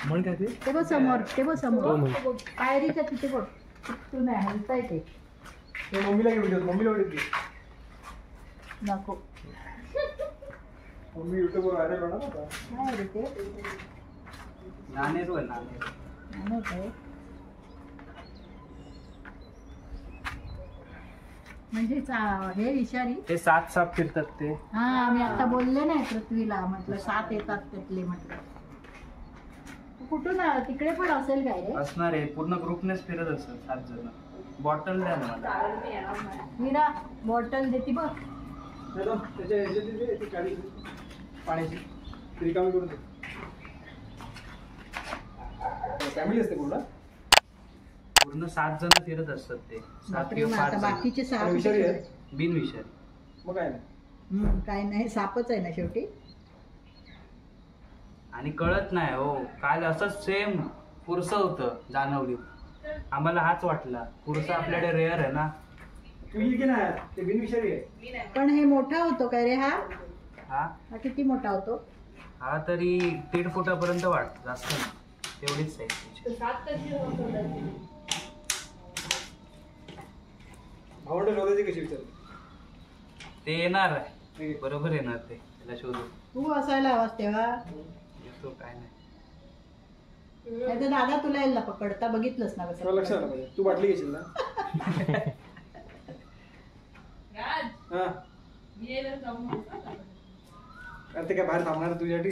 म्हण काय ते बघ समोर, ते बघ समोर पायरीच्या तिथे बघ तू नाही हलताय ते मम्मीला घेऊन मम्मीला नको मम्मी युट्यूबवर व्हायरल होणार होता. नाही रे ते नानेरू आहे नानेरू. काय म्हणजे हे इशारी ते 7 साप फिरतात ते. हा मी आता बोलले नाही पृथ्वीला म्हटलं 7 येतात त्यातले म्हटलं कुठून तिकडे पण असेल काय रे असणार आहे पूर्ण ग्रुपनेच फिरत असेल 7 जण. बॉटल द्या ना मला. मीरा बॉटल देते बघ पाण्याची रिकामी करून दे. फॅमिली असते पूर्ण पूर्ण 7 जण फिरत असतात ते. 7 किंवा 5 जण. बाकीचे 6 विषारी आहे. बिनविषारी. मग काय नाही काय नाही सापच आहे ना शेवटी. आणि कळत नाही हो काल असंच सेम पुरसं होतं जाणवली आम्हाला. हाच वाटला पुरसं आपल्याकडे रेअर आहे ना. तू ही की नाही ते बिनविषारी आहे. पण हे मोठा होतो काय रे हा हा किती मोठा होतो हा तरी 1.5 फुटापर्यंत वाटतो जास्त नाही तेवढीच साईज. भावंड शोधायची कशी विचार ते येणार आहे बरोबर येणार ते त्याला शोधू. तू असायला हवास तेव्हा येतो काय नाही. नाही तर दादा तुला यायला पकडता बघितलंस ना कसं लक्षात आलं पाहिजे. तू बाटली घेशील ना हा अरे ते काय बाहेर थांबणार तुझ्यासाठी